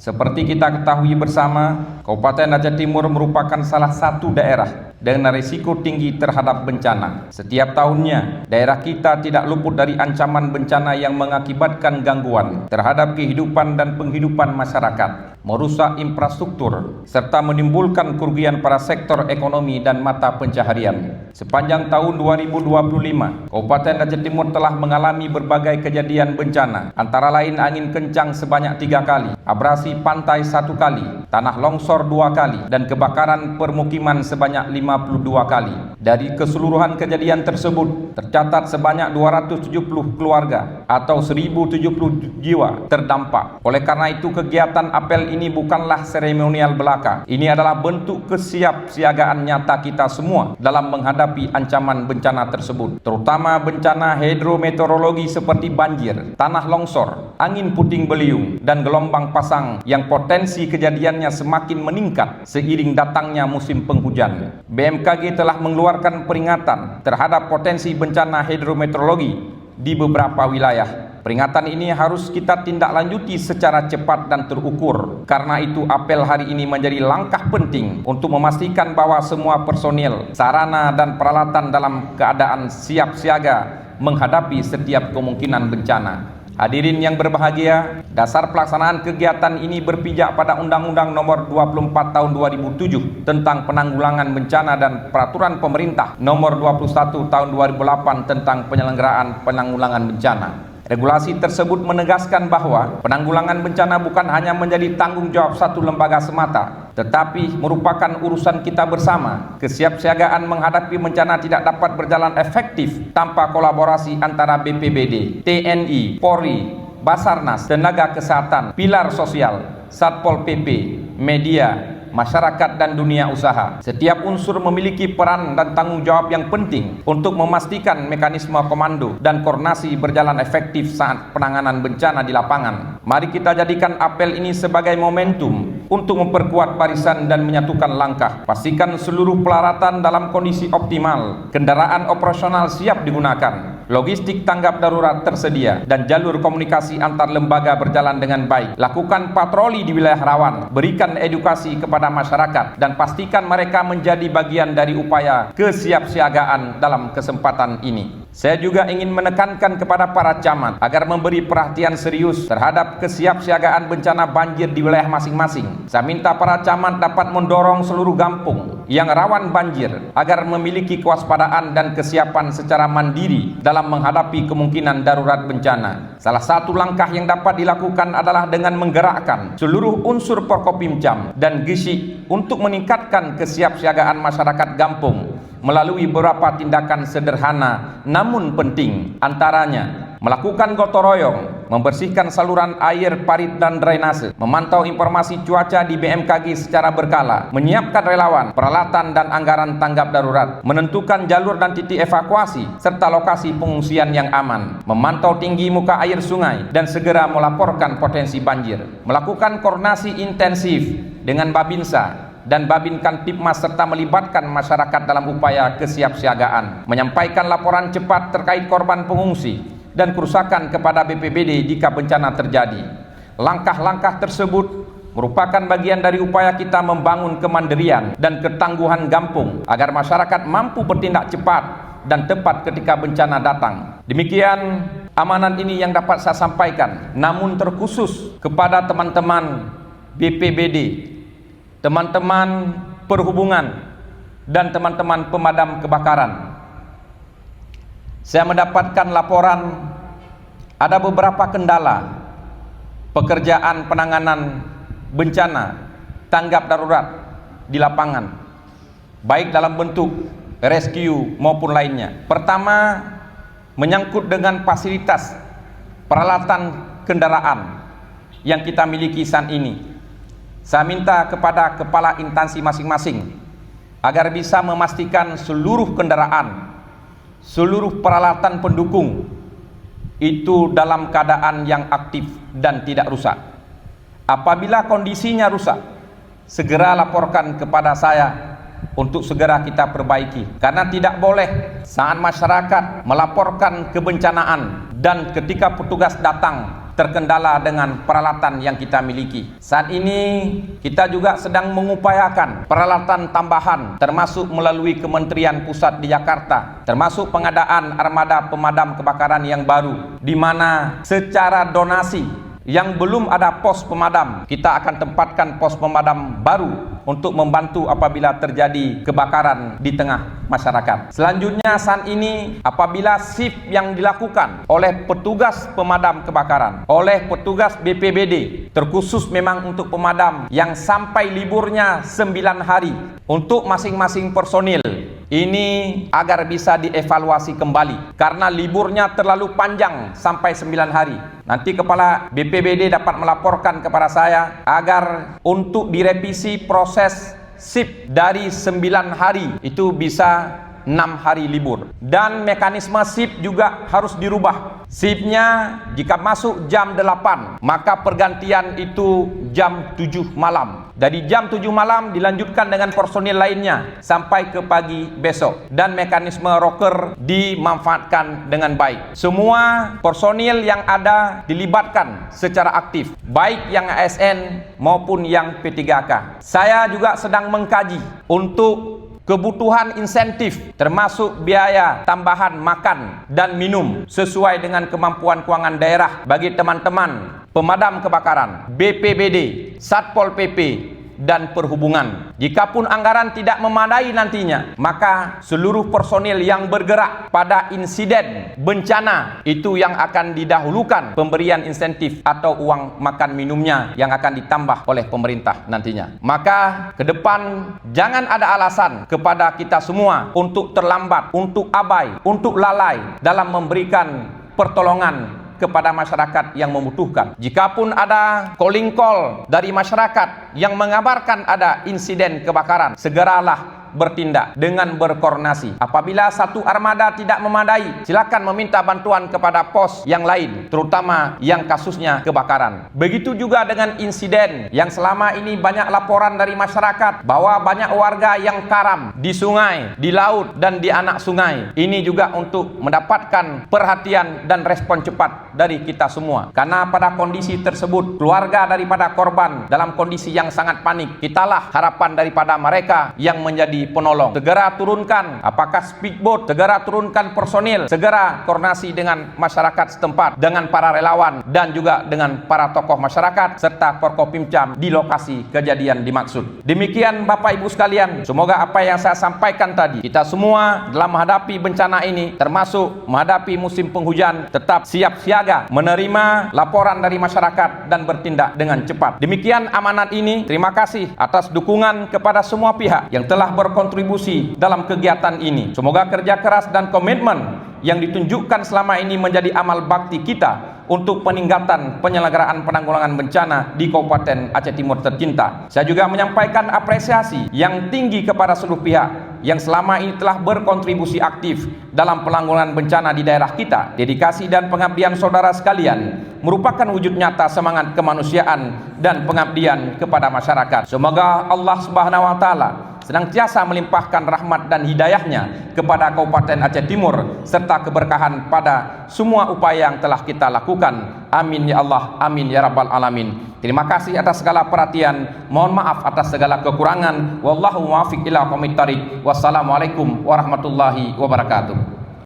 Seperti kita ketahui bersama, Kabupaten Aceh Timur merupakan salah satu daerah dengan risiko tinggi terhadap bencana. Setiap tahunnya, daerah kita tidak luput dari ancaman bencana yang mengakibatkan gangguan terhadap kehidupan dan penghidupan masyarakat, merusak infrastruktur, serta menimbulkan kerugian pada sektor ekonomi dan mata pencaharian. Sepanjang tahun 2025, Kabupaten Aceh Timur telah mengalami berbagai kejadian bencana, antara lain angin kencang sebanyak 3 kali, abrasi pantai 1 kali, tanah longsor 2 kali, dan kebakaran permukiman sebanyak 52 kali. Dari keseluruhan kejadian tersebut, tercatat sebanyak 270 keluarga atau 1070 jiwa terdampak. Oleh karena itu, kegiatan apel ini bukanlah seremonial belaka. Ini adalah bentuk kesiapsiagaan nyata kita semua dalam menghadapi ancaman bencana tersebut, terutama bencana hidrometeorologi seperti banjir, tanah longsor, angin puting beliung, dan gelombang pasang yang potensi kejadiannya semakin meningkat seiring datangnya musim penghujan. BMKG telah mengeluarkan peringatan terhadap potensi bencana hidrometeorologi di beberapa wilayah. Peringatan ini harus kita tindak lanjuti secara cepat dan terukur. Karena itu, apel hari ini menjadi langkah penting untuk memastikan bahwa semua personil, sarana, dan peralatan dalam keadaan siap siaga menghadapi setiap kemungkinan bencana. Hadirin yang berbahagia, dasar pelaksanaan kegiatan ini berpijak pada Undang-Undang Nomor 24 Tahun 2007 tentang Penanggulangan Bencana dan Peraturan Pemerintah Nomor 21 Tahun 2008 tentang Penyelenggaraan Penanggulangan Bencana. Regulasi tersebut menegaskan bahwa penanggulangan bencana bukan hanya menjadi tanggung jawab satu lembaga semata, tetapi merupakan urusan kita bersama. Kesiapsiagaan menghadapi bencana tidak dapat berjalan efektif tanpa kolaborasi antara BPBD, TNI, Polri, Basarnas, tenaga kesehatan, pilar sosial, Satpol PP, media, masyarakat, dan dunia usaha. Setiap unsur memiliki peran dan tanggung jawab yang penting untuk memastikan mekanisme komando dan koordinasi berjalan efektif saat penanganan bencana di lapangan. Mari kita jadikan apel ini sebagai momentum untuk memperkuat barisan dan menyatukan langkah. Pastikan seluruh peralatan dalam kondisi optimal, kendaraan operasional siap digunakan, logistik tanggap darurat tersedia, dan jalur komunikasi antar lembaga berjalan dengan baik. Lakukan patroli di wilayah rawan, berikan edukasi kepada masyarakat, dan pastikan mereka menjadi bagian dari upaya kesiapsiagaan dalam kesempatan ini. Saya juga ingin menekankan kepada para camat agar memberi perhatian serius terhadap kesiapsiagaan bencana banjir di wilayah masing-masing. Saya minta para camat dapat mendorong seluruh kampung yang rawan banjir agar memiliki kewaspadaan dan kesiapan secara mandiri dalam menghadapi kemungkinan darurat bencana. Salah satu langkah yang dapat dilakukan adalah dengan menggerakkan seluruh unsur Porkopimcam dan GISIK untuk meningkatkan kesiapsiagaan masyarakat kampung melalui beberapa tindakan sederhana namun penting, antaranya melakukan gotong royong, membersihkan saluran air parit dan drainase, memantau informasi cuaca di BMKG secara berkala, menyiapkan relawan, peralatan dan anggaran tanggap darurat, menentukan jalur dan titik evakuasi serta lokasi pengungsian yang aman, memantau tinggi muka air sungai dan segera melaporkan potensi banjir, melakukan koordinasi intensif dengan Babinsa dan Babinkan Tipmas serta melibatkan masyarakat dalam upaya kesiapsiagaan, menyampaikan laporan cepat terkait korban pengungsi dan kerusakan kepada BPBD jika bencana terjadi. Langkah-langkah tersebut merupakan bagian dari upaya kita membangun kemandirian dan ketangguhan kampung agar masyarakat mampu bertindak cepat dan tepat ketika bencana datang. Demikian amanat ini yang dapat saya sampaikan, namun terkhusus kepada teman-teman BPBD, teman-teman perhubungan, dan teman-teman pemadam kebakaran. Saya mendapatkan laporan ada beberapa kendala pekerjaan penanganan bencana tanggap darurat di lapangan, baik dalam bentuk rescue maupun lainnya. Pertama, menyangkut dengan fasilitas peralatan kendaraan yang kita miliki saat ini. Saya minta kepada kepala instansi masing-masing agar bisa memastikan seluruh kendaraan, seluruh peralatan pendukung itu dalam keadaan yang aktif dan tidak rusak. Apabila kondisinya rusak, segera laporkan kepada saya untuk segera kita perbaiki. Karena tidak boleh saat masyarakat melaporkan kebencanaan dan ketika petugas datang terkendala dengan peralatan yang kita miliki. Saat ini kita juga sedang mengupayakan peralatan tambahan, termasuk melalui Kementerian Pusat di Jakarta, termasuk pengadaan armada pemadam kebakaran yang baru, di mana secara donasi yang belum ada pos pemadam, kita akan tempatkan pos pemadam baru untuk membantu apabila terjadi kebakaran di tengah masyarakat. Selanjutnya, saat ini apabila shift yang dilakukan oleh petugas pemadam kebakaran, oleh petugas BPBD, terkhusus memang untuk pemadam yang sampai liburnya 9 hari untuk masing-masing personil, ini agar bisa dievaluasi kembali karena liburnya terlalu panjang sampai 9 hari. Nanti kepala BPBD dapat melaporkan kepada saya agar untuk direvisi proses shift dari 9 hari itu bisa 6 hari libur. Dan mekanisme shift juga harus dirubah. Shiftnya jika masuk jam 8, maka pergantian itu jam 7 malam. Dari jam 7 malam dilanjutkan dengan personil lainnya sampai ke pagi besok. Dan mekanisme roker dimanfaatkan dengan baik. Semua personil yang ada dilibatkan secara aktif, baik yang ASN maupun yang P3K. Saya juga sedang mengkaji untuk kebutuhan insentif termasuk biaya tambahan makan dan minum sesuai dengan kemampuan keuangan daerah bagi teman-teman pemadam kebakaran, BPBD, Satpol PP, dan perhubungan. Jikapun anggaran tidak memadai nantinya, maka seluruh personil yang bergerak pada insiden bencana itu yang akan didahulukan pemberian insentif atau uang makan minumnya yang akan ditambah oleh pemerintah nantinya. Maka ke depan jangan ada alasan kepada kita semua untuk terlambat, untuk abai, untuk lalai dalam memberikan pertolongan kepada masyarakat yang membutuhkan. Jikapun ada calling call dari masyarakat yang mengabarkan ada insiden kebakaran, segeralah bertindak dengan berkoordinasi. Apabila satu armada tidak memadai, silakan meminta bantuan kepada pos yang lain, terutama yang kasusnya kebakaran. Begitu juga dengan insiden yang selama ini banyak laporan dari masyarakat bahwa banyak warga yang karam di sungai, di laut, dan di anak sungai. Ini juga untuk mendapatkan perhatian dan respon cepat dari kita semua. Karena pada kondisi tersebut, keluarga daripada korban dalam kondisi yang sangat panik. Kitalah harapan daripada mereka yang menjadi penolong. Segera turunkan apakah speedboat, segera turunkan personil, segera koordinasi dengan masyarakat setempat, dengan para relawan dan juga dengan para tokoh masyarakat serta Forkopimcam di lokasi kejadian dimaksud. Demikian Bapak Ibu sekalian, semoga apa yang saya sampaikan tadi, kita semua dalam menghadapi bencana ini, termasuk menghadapi musim penghujan, tetap siap siaga menerima laporan dari masyarakat dan bertindak dengan cepat. Demikian amanat ini. Terima kasih atas dukungan kepada semua pihak yang telah berkontribusi dalam kegiatan ini. Semoga kerja keras dan komitmen yang ditunjukkan selama ini menjadi amal bakti kita untuk peningkatan penyelenggaraan penanggulangan bencana di Kabupaten Aceh Timur tercinta. Saya juga menyampaikan apresiasi yang tinggi kepada seluruh pihak yang selama ini telah berkontribusi aktif dalam penanggulangan bencana di daerah kita. Dedikasi dan pengabdian saudara sekalian merupakan wujud nyata semangat kemanusiaan dan pengabdian kepada masyarakat. Semoga Allah Subhanahu wa taala senantiasa melimpahkan rahmat dan hidayahnya kepada Kabupaten Aceh Timur serta keberkahan pada semua upaya yang telah kita lakukan. Amin ya Allah, amin ya rabbal alamin. Terima kasih atas segala perhatian. Mohon maaf atas segala kekurangan. Wallahu muwaffiq ila aqwamit thariq. Wassalamualaikum warahmatullahi wabarakatuh.